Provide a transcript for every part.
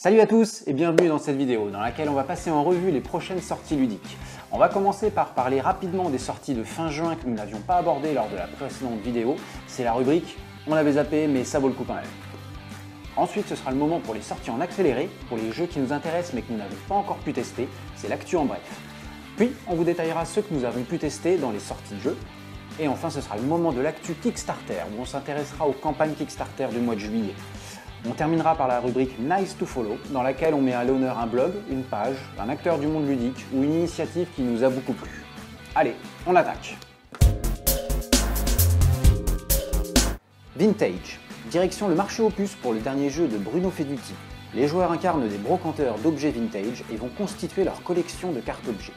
Salut à tous et bienvenue dans cette vidéo dans laquelle on va passer en revue les prochaines sorties ludiques. On va commencer par parler rapidement des sorties de fin juin que nous n'avions pas abordées lors de la précédente vidéo. C'est la rubrique « On l'avait zappé mais ça vaut le coup quand même ». Ensuite, ce sera le moment pour les sorties en accéléré, pour les jeux qui nous intéressent mais que nous n'avons pas encore pu tester, c'est l'actu en bref. Puis, on vous détaillera ceux que nous avons pu tester dans les sorties de jeux. Et enfin, ce sera le moment de l'actu Kickstarter, où on s'intéressera aux campagnes Kickstarter du mois de juillet. On terminera par la rubrique Nice to Follow, dans laquelle on met à l'honneur un blog, une page, un acteur du monde ludique ou une initiative qui nous a beaucoup plu. Allez, on attaque! Vintage. Direction le marché aux puces pour le dernier jeu de Bruno Feduti. Les joueurs incarnent des brocanteurs d'objets vintage et vont constituer leur collection de cartes objets.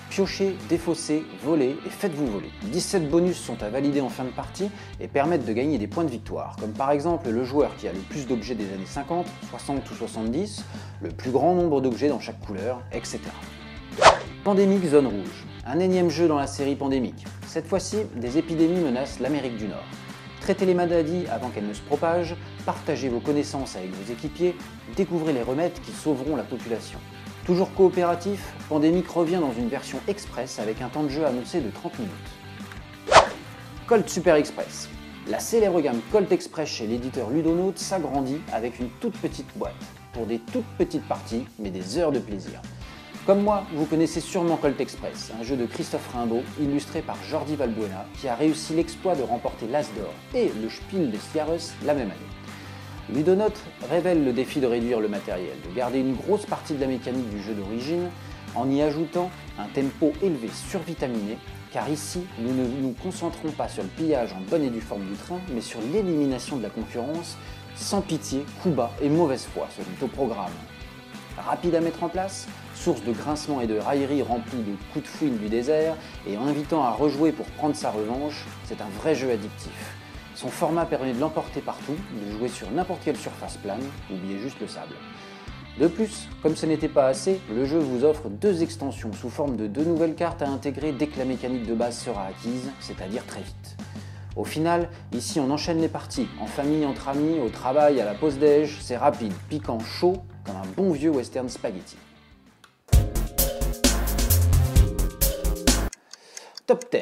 Piochez, défaussez, volez et faites-vous voler. 17 bonus sont à valider en fin de partie et permettent de gagner des points de victoire, comme par exemple le joueur qui a le plus d'objets des années 50, 60 ou 70, le plus grand nombre d'objets dans chaque couleur, etc. Pandémique Zone Rouge, un énième jeu dans la série Pandémique. Cette fois-ci, des épidémies menacent l'Amérique du Nord. Traitez les maladies avant qu'elles ne se propagent, partagez vos connaissances avec vos équipiers, découvrez les remèdes qui sauveront la population. Toujours coopératif, Pandémique revient dans une version express avec un temps de jeu annoncé de 30 minutes. Colt Super Express. La célèbre gamme Colt Express chez l'éditeur Ludonote s'agrandit avec une toute petite boîte, pour des toutes petites parties, mais des heures de plaisir. Comme moi, vous connaissez sûrement Colt Express, un jeu de Christophe Rimbaud, illustré par Jordi Valbuena, qui a réussi l'exploit de remporter l'As d'or et le Spiel des Jahres la même année. Ludonote révèle le défi de réduire le matériel, de garder une grosse partie de la mécanique du jeu d'origine, en y ajoutant un tempo élevé survitaminé, car ici, nous ne nous concentrons pas sur le pillage en bonne et due forme du train, mais sur l'élimination de la concurrence, sans pitié, coups bas et mauvaise foi, selon au programme. Rapide à mettre en place, source de grincements et de railleries remplis de coups de fouine du désert, et invitant à rejouer pour prendre sa revanche, c'est un vrai jeu addictif. Son format permet de l'emporter partout, de jouer sur n'importe quelle surface plane, oubliez juste le sable. De plus, comme ce n'était pas assez, le jeu vous offre 2 extensions sous forme de 2 nouvelles cartes à intégrer dès que la mécanique de base sera acquise, c'est-à-dire très vite. Au final, ici on enchaîne les parties, en famille, entre amis, au travail, à la pause déj, c'est rapide, piquant, chaud, comme un bon vieux western spaghetti. Top 10.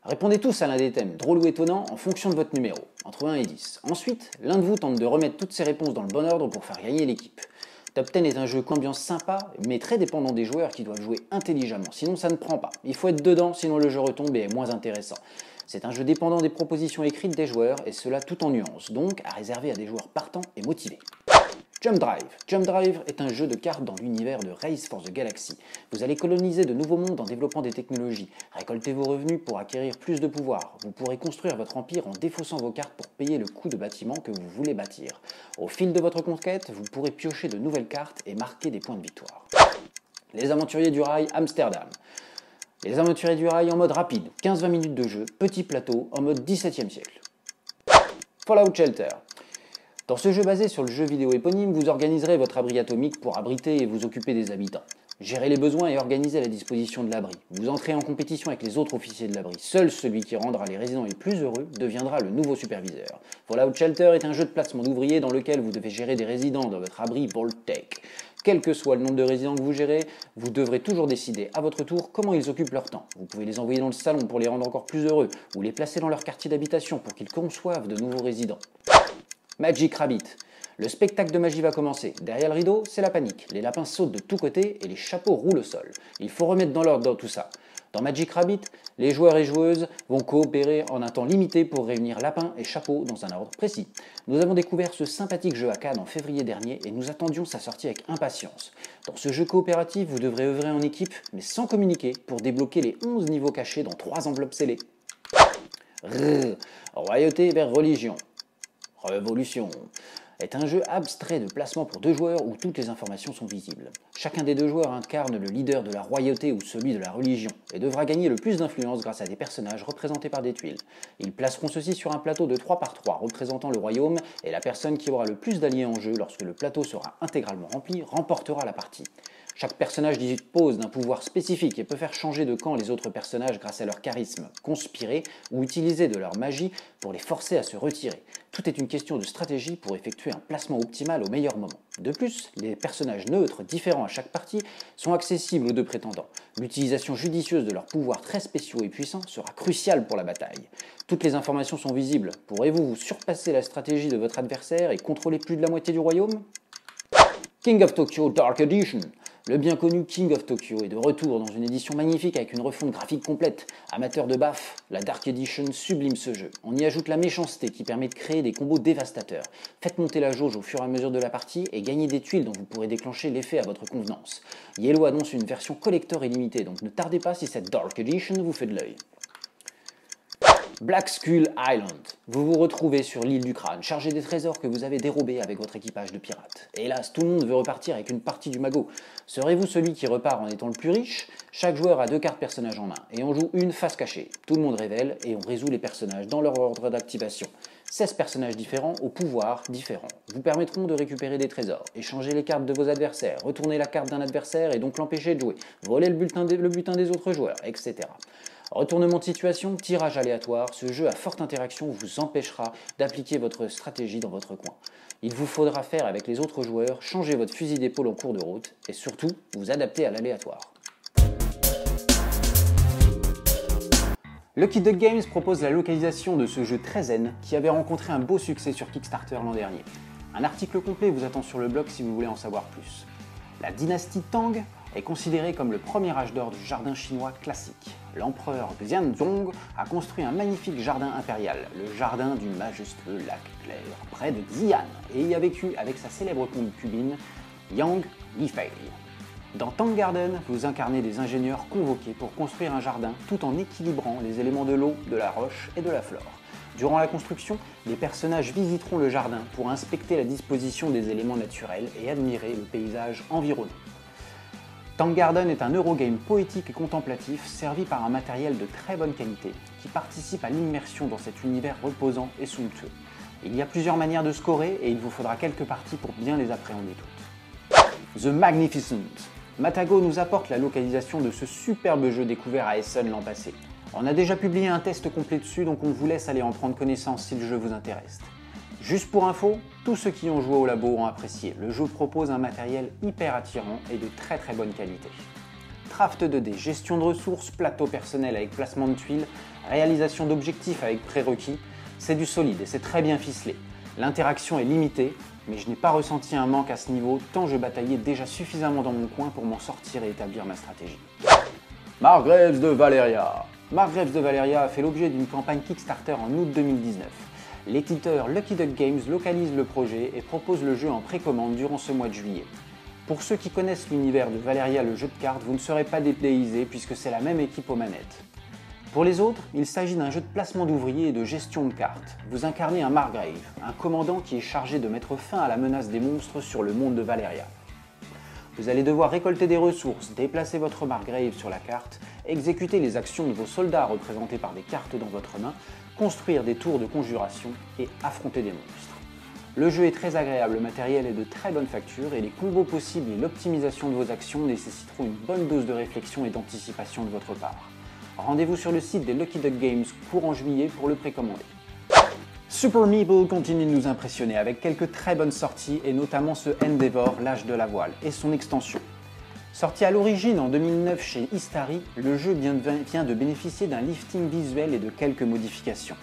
Répondez tous à l'un des thèmes drôle ou étonnant en fonction de votre numéro, entre 1 et 10. Ensuite, l'un de vous tente de remettre toutes ces réponses dans le bon ordre pour faire gagner l'équipe. Top 10 est un jeu qu'ambiance sympa, mais très dépendant des joueurs qui doivent jouer intelligemment, sinon ça ne prend pas. Il faut être dedans, sinon le jeu retombe et est moins intéressant. C'est un jeu dépendant des propositions écrites des joueurs, et cela tout en nuances, donc à réserver à des joueurs partants et motivés. Jump Drive. Jump Drive est un jeu de cartes dans l'univers de Race for the Galaxy. Vous allez coloniser de nouveaux mondes en développant des technologies, récolter vos revenus pour acquérir plus de pouvoir. Vous pourrez construire votre empire en défaussant vos cartes pour payer le coût de bâtiment que vous voulez bâtir. Au fil de votre conquête, vous pourrez piocher de nouvelles cartes et marquer des points de victoire. Les Aventuriers du Rail Amsterdam. Les Aventuriers du Rail en mode rapide, 15-20 minutes de jeu, petit plateau, en mode 17e siècle. Fallout Shelter. Dans ce jeu basé sur le jeu vidéo éponyme, vous organiserez votre abri atomique pour abriter et vous occuper des habitants. Gérez les besoins et organisez la disposition de l'abri. Vous entrez en compétition avec les autres officiers de l'abri. Seul celui qui rendra les résidents les plus heureux deviendra le nouveau superviseur. Fallout Shelter est un jeu de placement d'ouvriers dans lequel vous devez gérer des résidents dans votre abri Vault-Tec. Quel que soit le nombre de résidents que vous gérez, vous devrez toujours décider à votre tour comment ils occupent leur temps. Vous pouvez les envoyer dans le salon pour les rendre encore plus heureux, ou les placer dans leur quartier d'habitation pour qu'ils conçoivent de nouveaux résidents. Magic Rabbit. Le spectacle de magie va commencer. Derrière le rideau, c'est la panique. Les lapins sautent de tous côtés et les chapeaux roulent au sol. Il faut remettre dans l'ordre dans tout ça. Dans Magic Rabbit, les joueurs et joueuses vont coopérer en un temps limité pour réunir lapins et chapeaux dans un ordre précis. Nous avons découvert ce sympathique jeu à Cannes en février dernier et nous attendions sa sortie avec impatience. Dans ce jeu coopératif, vous devrez œuvrer en équipe, mais sans communiquer, pour débloquer les 11 niveaux cachés dans 3 enveloppes scellées. Royauté vers religion. Révolution est un jeu abstrait de placement pour 2 joueurs où toutes les informations sont visibles. Chacun des 2 joueurs incarne le leader de la royauté ou celui de la religion et devra gagner le plus d'influence grâce à des personnages représentés par des tuiles. Ils placeront ceux-ci sur un plateau de 3 par 3 représentant le royaume et la personne qui aura le plus d'alliés en jeu lorsque le plateau sera intégralement rempli remportera la partie. Chaque personnage dispose d'un pouvoir spécifique et peut faire changer de camp les autres personnages grâce à leur charisme, conspirer ou utiliser de leur magie pour les forcer à se retirer. Tout est une question de stratégie pour effectuer un placement optimal au meilleur moment. De plus, les personnages neutres, différents à chaque partie, sont accessibles aux deux prétendants. L'utilisation judicieuse de leurs pouvoirs très spéciaux et puissants sera cruciale pour la bataille. Toutes les informations sont visibles. Pourrez-vous vous surpasser la stratégie de votre adversaire et contrôler plus de la moitié du royaume? King of Tokyo Dark Edition. Le bien connu King of Tokyo est de retour dans une édition magnifique avec une refonte graphique complète. Amateur de BAF, la Dark Edition sublime ce jeu. On y ajoute la méchanceté qui permet de créer des combos dévastateurs. Faites monter la jauge au fur et à mesure de la partie et gagnez des tuiles dont vous pourrez déclencher l'effet à votre convenance. Yellow annonce une version collector illimitée, donc ne tardez pas si cette Dark Edition vous fait de l'œil. Black Skull Island. Vous vous retrouvez sur l'île du crâne, chargé des trésors que vous avez dérobés avec votre équipage de pirates. Hélas, tout le monde veut repartir avec une partie du magot. Serez-vous celui qui repart en étant le plus riche? Chaque joueur a 2 cartes personnages en main, et on joue une face cachée. Tout le monde révèle, et on résout les personnages dans leur ordre d'activation. 16 personnages différents aux pouvoirs différents vous permettront de récupérer des trésors, échanger les cartes de vos adversaires, retourner la carte d'un adversaire et donc l'empêcher de jouer, voler le butin des autres joueurs, etc. Retournement de situation, tirage aléatoire, ce jeu à forte interaction vous empêchera d'appliquer votre stratégie dans votre coin. Il vous faudra faire avec les autres joueurs, changer votre fusil d'épaule en cours de route et surtout vous adapter à l'aléatoire. Lucky Duck Games propose la localisation de ce jeu très zen qui avait rencontré un beau succès sur Kickstarter l'an dernier. Un article complet vous attend sur le blog si vous voulez en savoir plus. La dynastie Tang est considérée comme le premier âge d'or du jardin chinois classique. L'empereur Xianzong a construit un magnifique jardin impérial, le jardin du majestueux lac clair, près de Xi'an, et y a vécu avec sa célèbre concubine Yang Yifei. Dans Tang Garden, vous incarnez des ingénieurs convoqués pour construire un jardin tout en équilibrant les éléments de l'eau, de la roche et de la flore. Durant la construction, les personnages visiteront le jardin pour inspecter la disposition des éléments naturels et admirer le paysage environnant. Tang Garden est un Eurogame poétique et contemplatif servi par un matériel de très bonne qualité qui participe à l'immersion dans cet univers reposant et somptueux. Il y a plusieurs manières de scorer et il vous faudra quelques parties pour bien les appréhender toutes. The Magnificent. Matago nous apporte la localisation de ce superbe jeu découvert à Essen l'an passé. On a déjà publié un test complet dessus, donc on vous laisse aller en prendre connaissance si le jeu vous intéresse. Juste pour info, tous ceux qui ont joué au labo ont apprécié. Le jeu propose un matériel hyper attirant et de très bonne qualité. Draft 2D, gestion de ressources, plateau personnel avec placement de tuiles, réalisation d'objectifs avec prérequis, c'est du solide et c'est très bien ficelé. L'interaction est limitée, mais je n'ai pas ressenti un manque à ce niveau tant je bataillais déjà suffisamment dans mon coin pour m'en sortir et établir ma stratégie. Margraves de Valeria. Margraves de Valeria a fait l'objet d'une campagne Kickstarter en août 2019. L'éditeur Lucky Duck Games localise le projet et propose le jeu en précommande durant ce mois de juillet. Pour ceux qui connaissent l'univers de Valeria, le jeu de cartes, vous ne serez pas dépaysés puisque c'est la même équipe aux manettes. Pour les autres, il s'agit d'un jeu de placement d'ouvriers et de gestion de cartes. Vous incarnez un Margrave, un commandant qui est chargé de mettre fin à la menace des monstres sur le monde de Valeria. Vous allez devoir récolter des ressources, déplacer votre Margrave sur la carte, exécuter les actions de vos soldats représentés par des cartes dans votre main, construire des tours de conjuration et affronter des monstres. Le jeu est très agréable, le matériel est de très bonne facture et les combos possibles et l'optimisation de vos actions nécessiteront une bonne dose de réflexion et d'anticipation de votre part. Rendez-vous sur le site des Lucky Duck Games courant juillet pour le précommander. Super Meeple continue de nous impressionner avec quelques très bonnes sorties et notamment ce Endeavor, l'âge de la voile et son extension. Sorti à l'origine en 2009 chez Istari, le jeu vient de bénéficier d'un lifting visuel et de quelques modifications.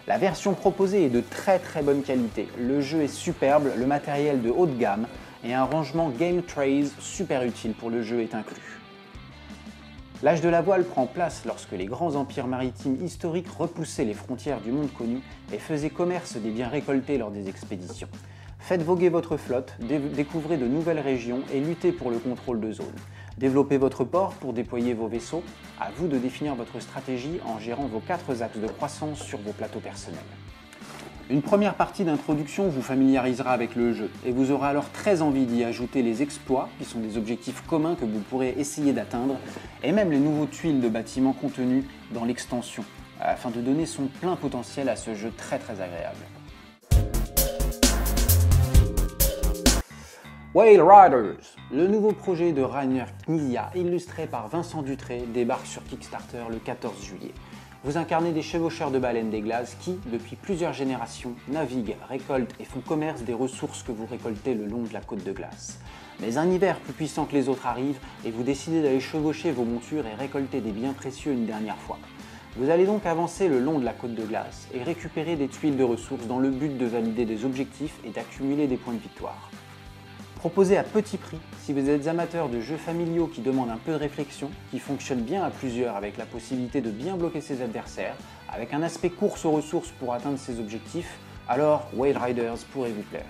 La version proposée est de très bonne qualité, le jeu est superbe, le matériel de haut de gamme et un rangement Game Trays super utile pour le jeu est inclus. L'âge de la voile prend place lorsque les grands empires maritimes historiques repoussaient les frontières du monde connu et faisaient commerce des biens récoltés lors des expéditions. Faites voguer votre flotte, découvrez de nouvelles régions et luttez pour le contrôle de zones. Développez votre port pour déployer vos vaisseaux. À vous de définir votre stratégie en gérant vos 4 axes de croissance sur vos plateaux personnels. Une première partie d'introduction vous familiarisera avec le jeu et vous aurez alors très envie d'y ajouter les exploits, qui sont des objectifs communs que vous pourrez essayer d'atteindre, et même les nouveaux tuiles de bâtiments contenus dans l'extension, afin de donner son plein potentiel à ce jeu très agréable. Whale Riders, le nouveau projet de Rainer Knizia, illustré par Vincent Dutré, débarque sur Kickstarter le 14 juillet. Vous incarnez des chevaucheurs de baleines des glaces qui, depuis plusieurs générations, naviguent, récoltent et font commerce des ressources que vous récoltez le long de la côte de glace. Mais un hiver plus puissant que les autres arrive et vous décidez d'aller chevaucher vos montures et récolter des biens précieux une dernière fois. Vous allez donc avancer le long de la côte de glace et récupérer des tuiles de ressources dans le but de valider des objectifs et d'accumuler des points de victoire. Proposé à petit prix, si vous êtes amateur de jeux familiaux qui demandent un peu de réflexion, qui fonctionnent bien à plusieurs avec la possibilité de bien bloquer ses adversaires, avec un aspect course aux ressources pour atteindre ses objectifs, alors Whale Riders pourrait vous plaire.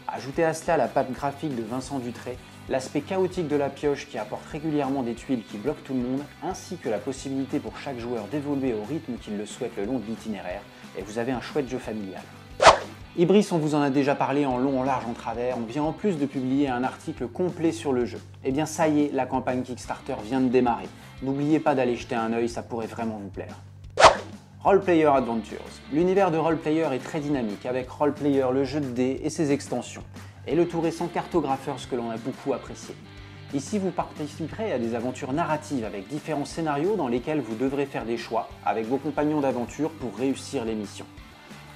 Ajoutez à cela la patte graphique de Vincent Dutray, l'aspect chaotique de la pioche qui apporte régulièrement des tuiles qui bloquent tout le monde, ainsi que la possibilité pour chaque joueur d'évoluer au rythme qu'il le souhaite le long de l'itinéraire, et vous avez un chouette jeu familial. Ibris, on vous en a déjà parlé en long, en large, en travers, on vient en plus de publier un article complet sur le jeu. Et bien ça y est, la campagne Kickstarter vient de démarrer. N'oubliez pas d'aller jeter un œil, ça pourrait vraiment vous plaire. Roleplayer Adventures. L'univers de Roleplayer est très dynamique, avec Roleplayer, le jeu de dés et ses extensions, et le tout récent Cartographers que l'on a beaucoup apprécié. Ici, vous participerez à des aventures narratives avec différents scénarios dans lesquels vous devrez faire des choix avec vos compagnons d'aventure pour réussir les missions.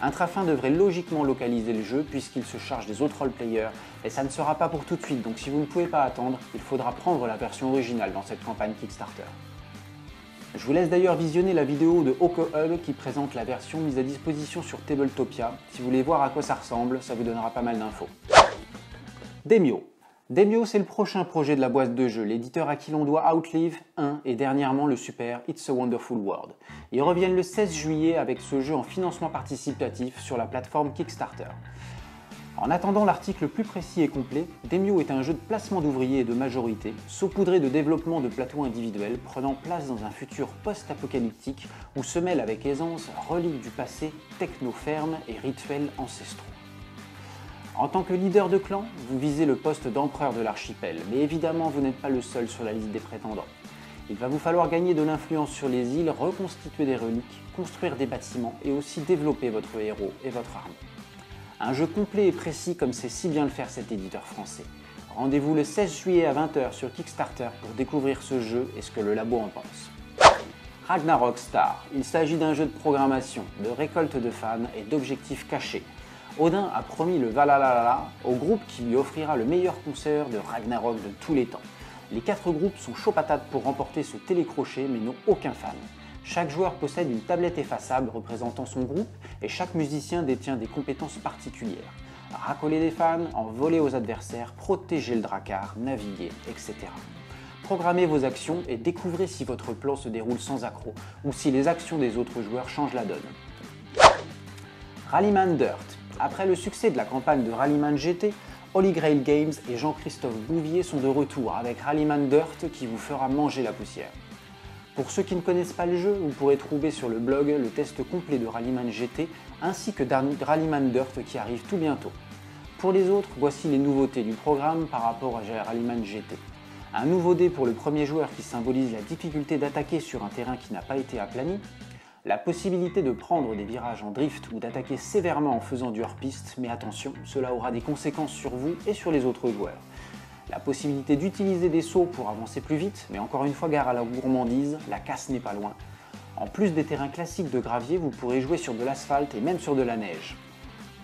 Intrafin devrait logiquement localiser le jeu puisqu'il se charge des autres roleplayers, et ça ne sera pas pour tout de suite, donc si vous ne pouvez pas attendre, il faudra prendre la version originale dans cette campagne Kickstarter. Je vous laisse d'ailleurs visionner la vidéo de OkoHub qui présente la version mise à disposition sur Tabletopia. Si vous voulez voir à quoi ça ressemble, ça vous donnera pas mal d'infos. Demio. Demio, c'est le prochain projet de la boîte de jeu, l'éditeur à qui l'on doit Outlive 1 et dernièrement le super It's a Wonderful World. Ils reviennent le 16 juillet avec ce jeu en financement participatif sur la plateforme Kickstarter. En attendant l'article plus précis et complet, Demio est un jeu de placement d'ouvriers et de majorité, saupoudré de développement de plateaux individuels prenant place dans un futur post-apocalyptique où se mêlent avec aisance reliques du passé, techno-fermes et rituels ancestraux. En tant que leader de clan, vous visez le poste d'empereur de l'archipel, mais évidemment vous n'êtes pas le seul sur la liste des prétendants. Il va vous falloir gagner de l'influence sur les îles, reconstituer des reliques, construire des bâtiments et aussi développer votre héros et votre armée. Un jeu complet et précis comme sait si bien le faire cet éditeur français. Rendez-vous le 16 juillet à 20 h sur Kickstarter pour découvrir ce jeu et ce que le labo en pense. Ragnarok Star. Il s'agit d'un jeu de programmation, de récolte de fans et d'objectifs cachés. Odin a promis le Valhalla au groupe qui lui offrira le meilleur concert de Ragnarok de tous les temps. Les 4 groupes sont chauds patates pour remporter ce télécrochet mais n'ont aucun fan. Chaque joueur possède une tablette effaçable représentant son groupe et chaque musicien détient des compétences particulières. Racoler des fans, en voler aux adversaires, protéger le drakkar, naviguer, etc. Programmez vos actions et découvrez si votre plan se déroule sans accroc ou si les actions des autres joueurs changent la donne. Rallyman Dirt. Après le succès de la campagne de Rallyman GT, Holy Grail Games et Jean-Christophe Bouvier sont de retour avec Rallyman Dirt qui vous fera manger la poussière. Pour ceux qui ne connaissent pas le jeu, vous pourrez trouver sur le blog le test complet de Rallyman GT ainsi que Rallyman Dirt qui arrive tout bientôt. Pour les autres, voici les nouveautés du programme par rapport à Rallyman GT. Un nouveau dé pour le premier joueur qui symbolise la difficulté d'attaquer sur un terrain qui n'a pas été aplani, la possibilité de prendre des virages en drift ou d'attaquer sévèrement en faisant du hors-piste, mais attention, cela aura des conséquences sur vous et sur les autres joueurs. La possibilité d'utiliser des sauts pour avancer plus vite, mais encore une fois gare à la gourmandise, la casse n'est pas loin. En plus des terrains classiques de gravier, vous pourrez jouer sur de l'asphalte et même sur de la neige.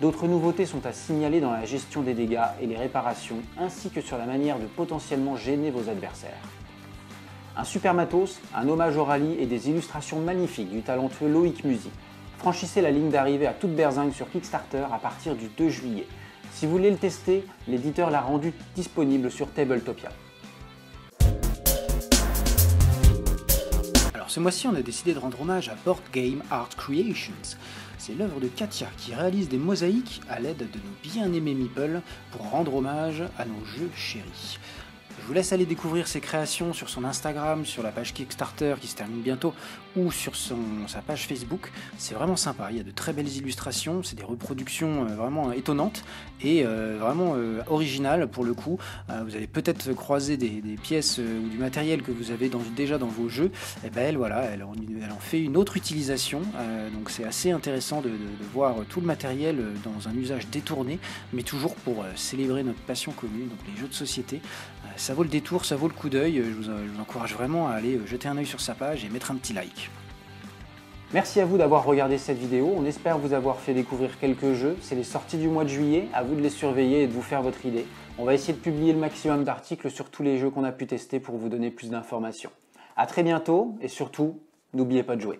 D'autres nouveautés sont à signaler dans la gestion des dégâts et les réparations, ainsi que sur la manière de potentiellement gêner vos adversaires. Un super matos, un hommage au rallye et des illustrations magnifiques du talentueux Loïc Musy. Franchissez la ligne d'arrivée à toute berzingue sur Kickstarter à partir du 2 juillet. Si vous voulez le tester, l'éditeur l'a rendu disponible sur Tabletopia. Alors ce mois-ci, on a décidé de rendre hommage à Board Game Art Creations. C'est l'œuvre de Katia qui réalise des mosaïques à l'aide de nos bien-aimés meeples pour rendre hommage à nos jeux chéris. Je vous laisse aller découvrir ses créations sur son Instagram, sur la page Kickstarter qui se termine bientôt ou sur sa page Facebook. C'est vraiment sympa, il y a de très belles illustrations, c'est des reproductions vraiment étonnantes et vraiment originales pour le coup. Vous allez peut-être croiser des pièces ou du matériel que vous avez déjà dans vos jeux. Et ben elle en fait une autre utilisation, donc c'est assez intéressant de voir tout le matériel dans un usage détourné, mais toujours pour célébrer notre passion commune, donc les jeux de société. Ça vaut le détour, ça vaut le coup d'œil, je vous encourage vraiment à aller jeter un œil sur sa page et mettre un petit like. Merci à vous d'avoir regardé cette vidéo, on espère vous avoir fait découvrir quelques jeux, c'est les sorties du mois de juillet, à vous de les surveiller et de vous faire votre idée. On va essayer de publier le maximum d'articles sur tous les jeux qu'on a pu tester pour vous donner plus d'informations. A très bientôt et surtout, n'oubliez pas de jouer.